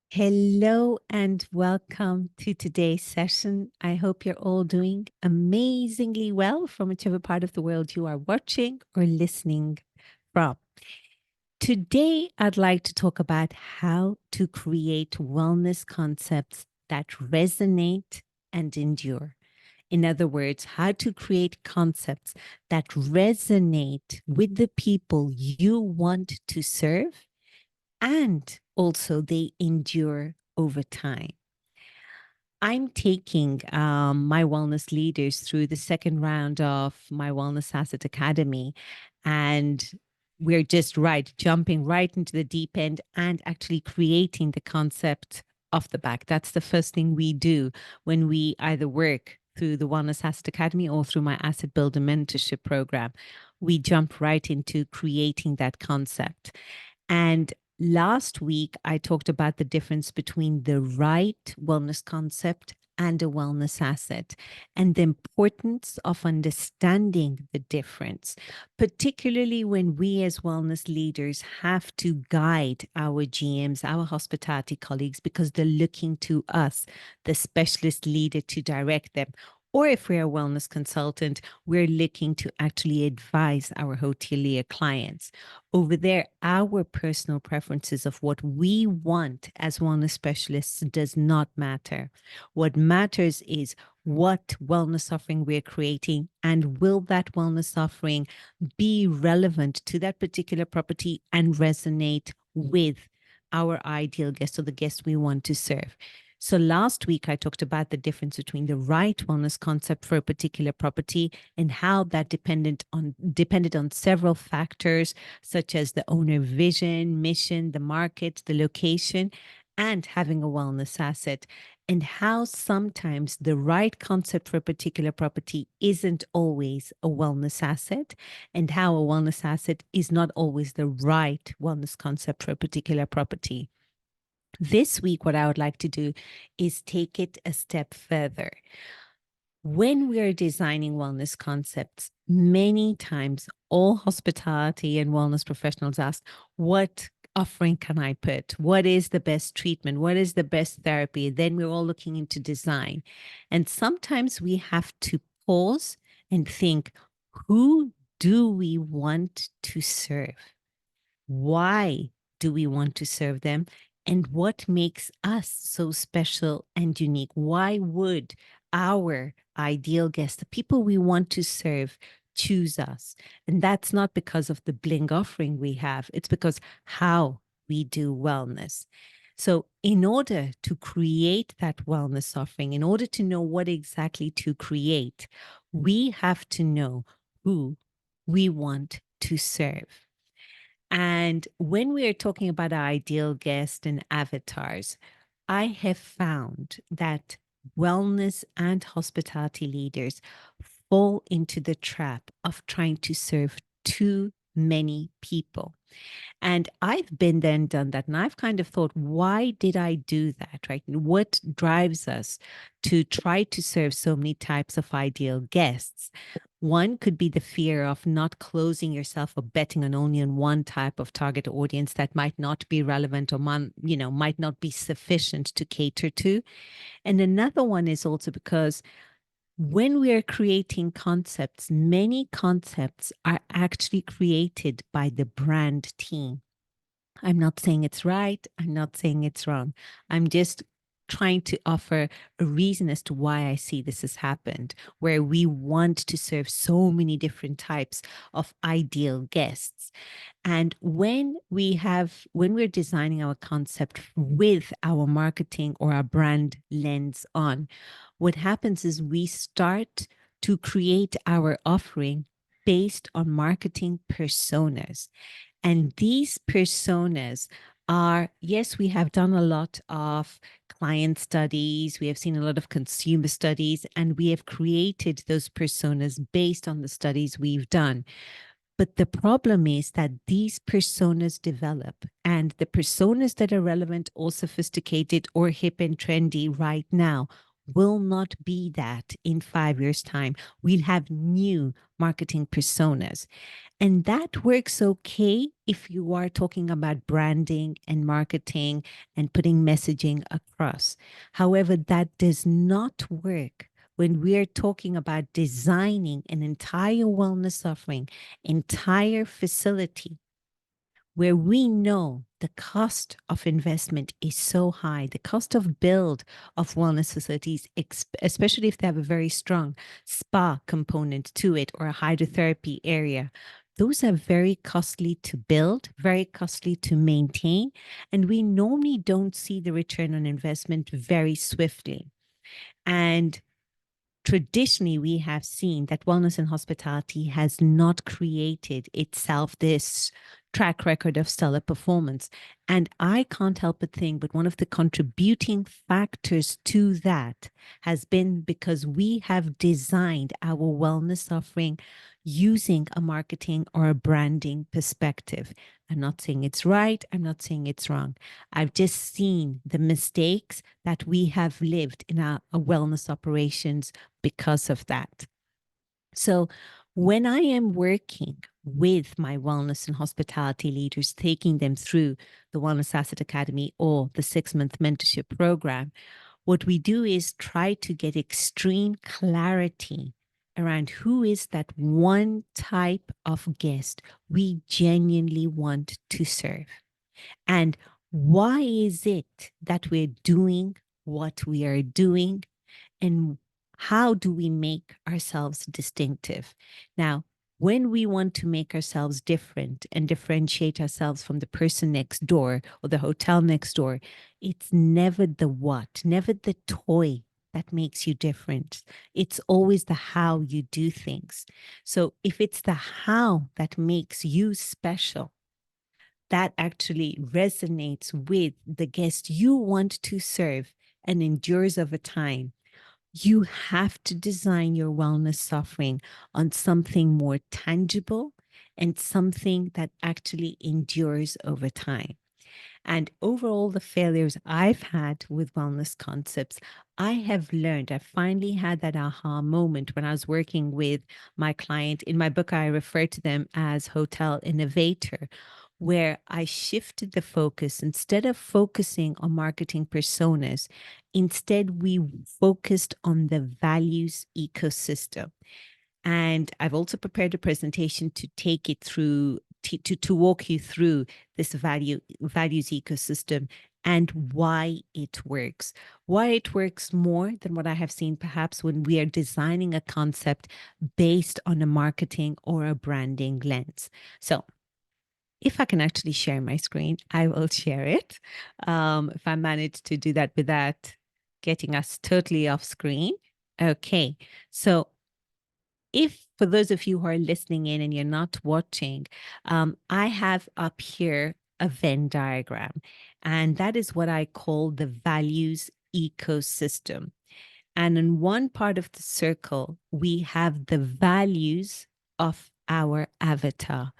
Hello and welcome to today's session. I hope you're all doing amazingly well from whichever part of the world you are watching or listening from. Today, I'd like to talk about how to create wellness concepts that resonate and endure. In other words, how to create concepts that resonate with the people you want to serve and also they endure over time. I'm taking my wellness leaders through the second round of my Wellness Asset Academy, and we're just jumping right into the deep end and actually creating the concept off the back. That's the first thing we do when we either work through the Wellness Asset Academy or through my Asset Builder Mentorship Program. We jump right into creating that concept. And last week, I talked about the difference between the right wellness concept and a wellness asset and the importance of understanding the difference, particularly when we as wellness leaders have to guide our GMs, our hospitality colleagues, because they're looking to us, the specialist leader, to direct them. Or if we're a wellness consultant, we're looking to actually advise our hotelier clients. Over there, our personal preferences of what we want as wellness specialists does not matter. What matters is what wellness offering we're creating, and will that wellness offering be relevant to that particular property and resonate with our ideal guest or the guest we want to serve. So last week, I talked about the difference between the right wellness concept for a particular property and how that depended on several factors, such as the owner vision, mission, the market, the location, and having a wellness asset, and how sometimes the right concept for a particular property isn't always a wellness asset, and how a wellness asset is not always the right wellness concept for a particular property. This week, what I would like to do is take it a step further. When we're designing wellness concepts, many times all hospitality and wellness professionals ask, what offering can I put? What is the best treatment? What is the best therapy? Then we're all looking into design. And sometimes we have to pause and think, who do we want to serve? Why do we want to serve them? And what makes us so special and unique? Why would our ideal guests, the people we want to serve, choose us? And that's not because of the bling offering we have, it's because how we do wellness. So, in order to create that wellness offering, in order to know what exactly to create, we have to know who we want to serve. And when we are talking about our ideal guest and avatars, I have found that wellness and hospitality leaders fall into the trap of trying to serve too many people. And I've been there and done that. And I've kind of thought, why did I do that? Right? What drives us to try to serve so many types of ideal guests? One could be the fear of not closing yourself or betting on only on one type of target audience that might not be relevant or might not be sufficient to cater to. And another one is also because when we are creating concepts, many concepts are actually created by the brand team. I'm not saying it's right. I'm not saying it's wrong. I'm just trying to offer a reason as to why I see this has happened, where we want to serve so many different types of ideal guests. And when we're designing our concept with our marketing or our brand lens on, what happens is we start to create our offering based on marketing personas. And these personas are, yes, we have done a lot of client studies, we have seen a lot of consumer studies, and we have created those personas based on the studies we've done. But the problem is that these personas develop, and the personas that are relevant or sophisticated or hip and trendy right now will not be that in 5 years' time. We'll have new marketing personas. And that works okay if you are talking about branding and marketing and putting messaging across. However, that does not work when we're talking about designing an entire wellness offering, entire facility where we know the cost of investment is so high, the cost of build of wellness facilities, especially if they have a very strong spa component to it or a hydrotherapy area, those are very costly to build, very costly to maintain, and we normally don't see the return on investment very swiftly. And traditionally, we have seen that wellness and hospitality has not created itself this track record of stellar performance. And I can't help but think, but one of the contributing factors to that has been because we have designed our wellness offering using a marketing or a branding perspective. I'm not saying it's right. I'm not saying it's wrong. I've just seen the mistakes that we have lived in our wellness operations because of that. So when I am working with my wellness and hospitality leaders, taking them through the Wellness Asset Academy or the 6-month mentorship program, what we do is try to get extreme clarity around who is that one type of guest we genuinely want to serve. And why is it that we're doing what we are doing? And how do we make ourselves distinctive? Now, when we want to make ourselves different and differentiate ourselves from the person next door or the hotel next door, it's never the what, never the toy that makes you different. It's always the how you do things. So if it's the how that makes you special, that actually resonates with the guest you want to serve and endures over time, you have to design your wellness offering on something more tangible and something that actually endures over time. And overall, the failures I've had with wellness concepts, I have learned. I finally had that aha moment when I was working with my client. In my book, I refer to them as hotel innovator, where I shifted the focus. Instead of focusing on marketing personas, instead we focused on the values ecosystem. And I've also prepared a presentation to take it through, to walk you through this values ecosystem and why it works. Why it works more than what I have seen perhaps when we are designing a concept based on a marketing or a branding lens. So if I can actually share my screen, I will share it. If I manage to do that without getting us totally off screen. Okay, so if for those of you who are listening in and you're not watching, I have up here a Venn diagram, and that is what I call the values ecosystem. And in one part of the circle, we have the values of our avatar.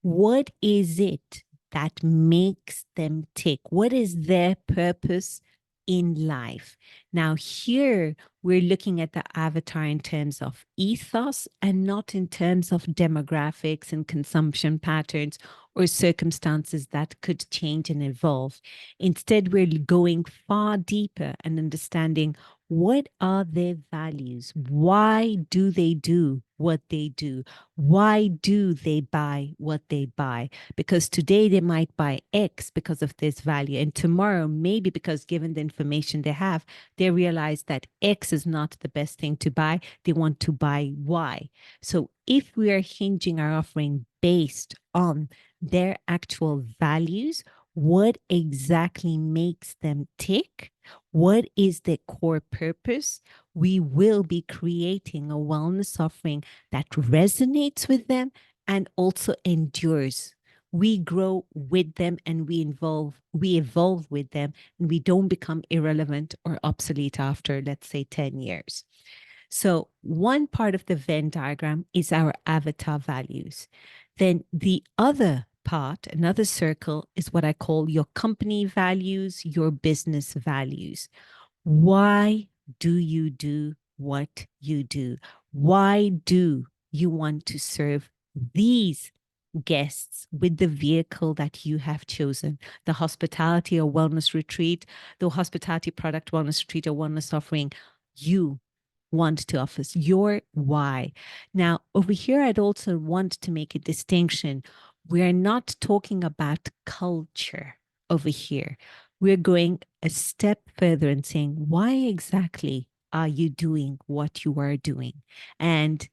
What is it that makes them tick? What is their purpose in life? Now, here we're looking at the avatar in terms of ethos and not in terms of demographics and consumption patterns or circumstances that could change and evolve. Instead, we're going far deeper and understanding what are their values? Why do they do what they do? Why do they buy what they buy? Because today they might buy X because of this value. And tomorrow, maybe because given the information they have, they realize that X is not the best thing to buy. They want to buy Y. So if we are hinging our offering based on their actual values, what exactly makes them tick? What is their core purpose? We will be creating a wellness offering that resonates with them and also endures. We grow with them and we evolve with them, and we don't become irrelevant or obsolete after, let's say, 10 years. So one part of the Venn diagram is our avatar values. Then the other part, another circle, is what I call your company values, your business values. Why do you do what you do? Why do you want to serve these guests with the vehicle that you have chosen? The hospitality or wellness retreat, the hospitality product wellness retreat or wellness offering you want to offer, your why. Now, over here, I'd also want to make a distinction. We're not talking about culture over here. We're going a step further and saying, why exactly are you doing what you are doing? And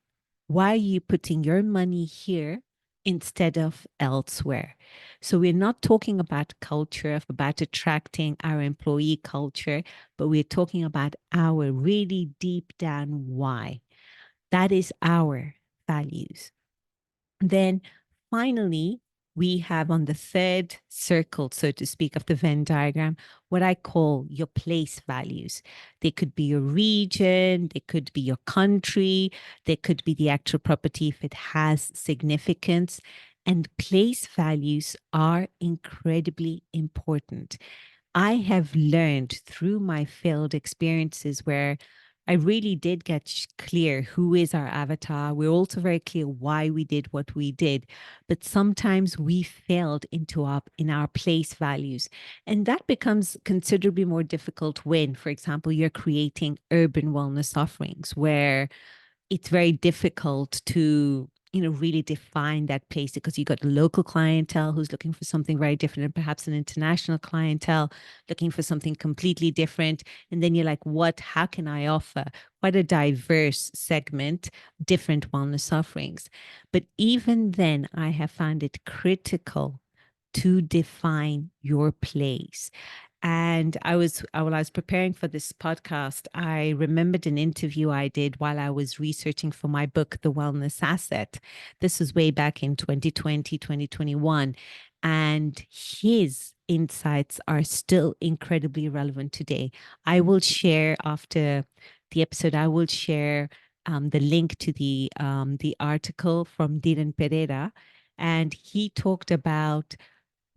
why are you putting your money here instead of elsewhere? So we're not talking about culture, about attracting our employee culture, but we're talking about our really deep down why. That is our values. Then finally, we have on the third circle, so to speak, of the Venn diagram, what I call your place values. They could be your region, they could be your country, they could be the actual property if it has significance. And place values are incredibly important. I have learned through my failed experiences where I really did get clear who is our avatar. We're also very clear why we did what we did, but sometimes we failed in our place values, and that becomes considerably more difficult when, for example, you're creating urban wellness offerings where it's very difficult to really define that place because you got local clientele who's looking for something very different and perhaps an international clientele looking for something completely different, and then you're like, what, how can I offer quite a diverse segment, different wellness offerings? But even then I have found it critical to define your place. And while I was preparing for this podcast, I remembered an interview I did while I was researching for my book, The Wellness Asset. This was way back in 2020, 2021. And his insights are still incredibly relevant today. I will share after the episode, I will share the link to the article from Dylan Pereira. And he talked about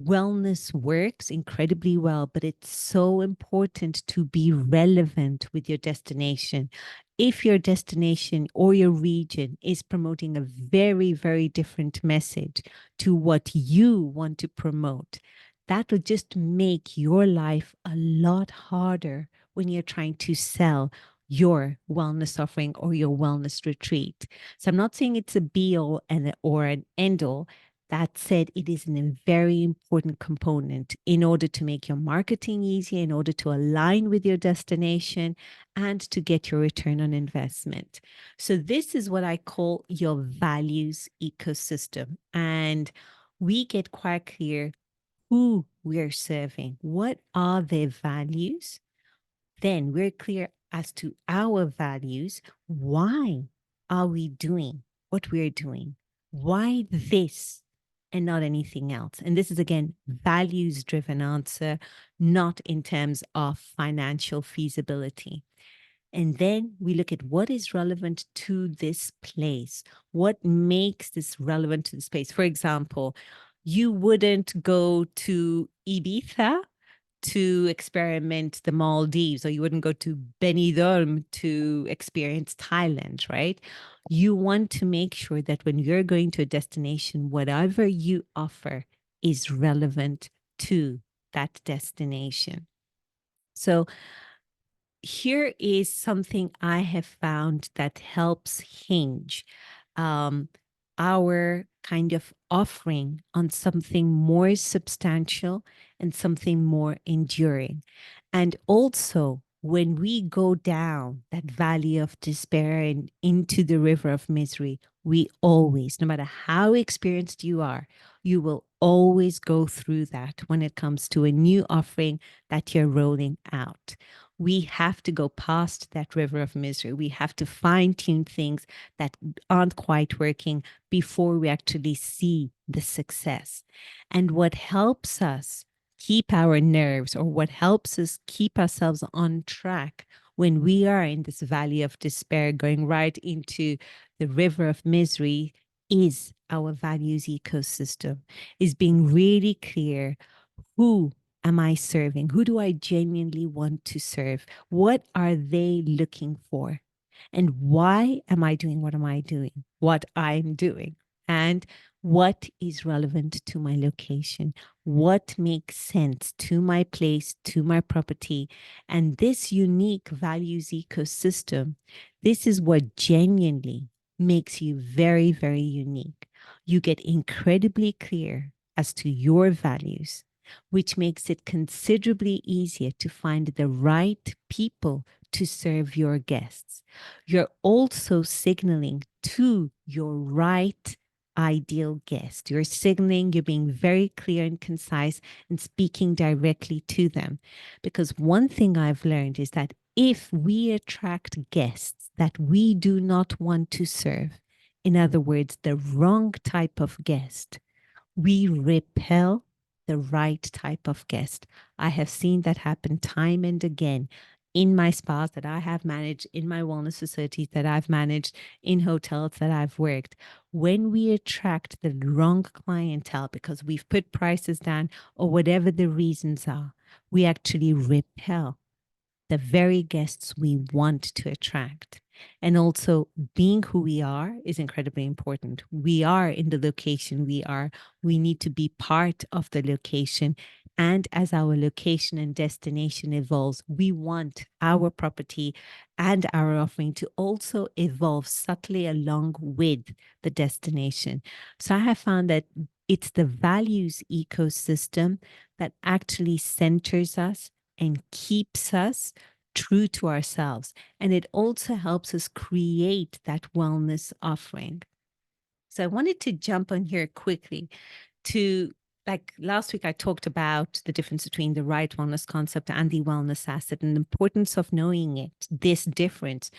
wellness works incredibly well, but it's so important to be relevant with your destination. If your destination or your region is promoting a very, very different message to what you want to promote, that will just make your life a lot harder when you're trying to sell your wellness offering or your wellness retreat. So I'm not saying it's a be all and or an end all. That said, it is a very important component in order to make your marketing easier, in order to align with your destination, and to get your return on investment. So, this is what I call your values ecosystem. And we get quite clear who we're serving, what are their values, then we're clear as to our values. Why are we doing what we're doing? Why this and not anything else? And this is, again, values driven answer, not in terms of financial feasibility. And then we look at what is relevant to this place. What makes this relevant to the space? For example, you wouldn't go to Ibiza to experiment the Maldives, or you wouldn't go to Benidorm to experience Thailand, right? You want to make sure that when you're going to a destination, whatever you offer is relevant to that destination. So here is something I have found that helps hinge um, our kind of offering on something more substantial and something more enduring. And also, when we go down that valley of despair and into the river of misery, we always, no matter how experienced you are, you will always go through that when it comes to a new offering that you're rolling out. We have to go past that river of misery. We have to fine tune things that aren't quite working before we actually see the success. And what helps us keep our nerves, or what helps us keep ourselves on track when we are in this valley of despair, going right into the river of misery, is our values ecosystem, is being really clear who am I serving? Who do I genuinely want to serve? What are they looking for? And why am I doing what am I doing? What I'm doing? And what is relevant to my location? What makes sense to my place, to my property? And this unique values ecosystem, this is what genuinely makes you very, very unique. You get incredibly clear as to your values, which makes it considerably easier to find the right people to serve your guests. You're also signaling to your right ideal guest. You're signaling, you're being very clear and concise and speaking directly to them. Because one thing I've learned is that if we attract guests that we do not want to serve, in other words, the wrong type of guest, we repel the right type of guest. I have seen that happen time and again in my spas that I have managed, in my wellness facilities that I've managed, in hotels that I've worked. When we attract the wrong clientele because we've put prices down or whatever the reasons are, we actually repel the very guests we want to attract. And also, being who we are is incredibly important. We are in the location we are. We need to be part of the location. And as our location and destination evolves, we want our property and our offering to also evolve subtly along with the destination. So I have found that it's the values ecosystem that actually centers us and keeps us true to ourselves. And it also helps us create that wellness offering. So I wanted to jump on here quickly to, like last week, I talked about the difference between the right wellness concept and the wellness asset and the importance of knowing it, this difference,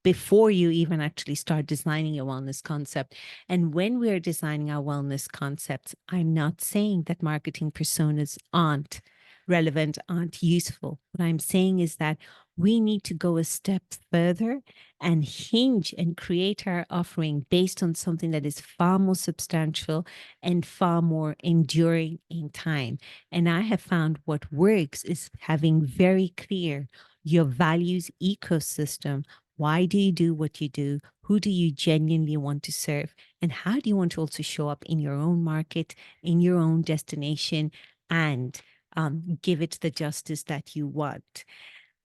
before you even actually start designing your wellness concept. And when we're designing our wellness concepts, I'm not saying that marketing personas aren't relevant, aren't useful. What I'm saying is that we need to go a step further and hinge and create our offering based on something that is far more substantial and far more enduring in time. And I have found what works is having very clear your values ecosystem. Why do you do what you do? Who do you genuinely want to serve? And how do you want to also show up in your own market, in your own destination, and give it the justice that you want?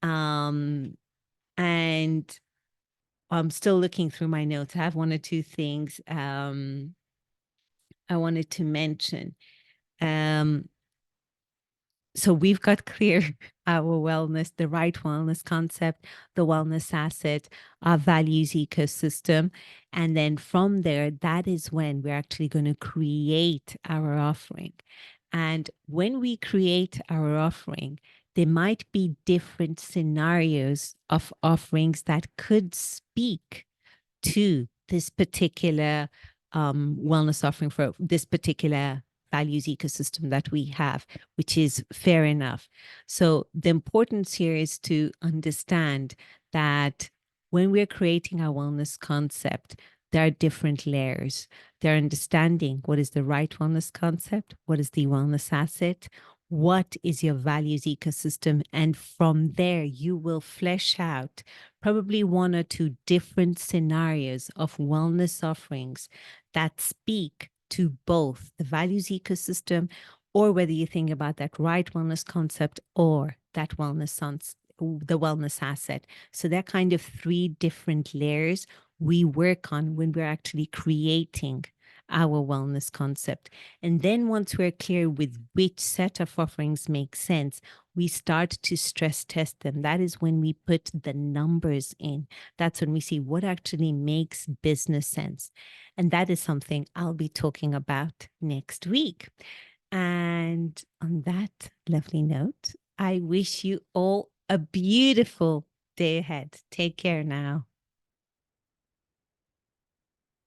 And I'm still looking through my notes. I have one or two things I wanted to mention. Um, so we've got clear our wellness, the right wellness concept, the wellness asset, our values ecosystem. And then from there, that is when we're actually going to create our offering. And when we create our offering, there might be different scenarios of offerings that could speak to this particular wellness offering for this particular values ecosystem that we have, which is fair enough. So the importance here is to understand that when we're creating our wellness concept, there are different layers. They're understanding what is the right wellness concept, what is the wellness asset, what is your values ecosystem, and from there you will flesh out probably one or two different scenarios of wellness offerings that speak to both the values ecosystem, or whether you think about that right wellness concept or that the wellness asset. So there are kind of three different layers we work on when we're actually creating our wellness concept. And then once we're clear with which set of offerings make sense, we start to stress test them. That is when we put the numbers in. That's when we see what actually makes business sense. And that is something I'll be talking about next week. And on that lovely note, I wish you all a beautiful day ahead. Take care now.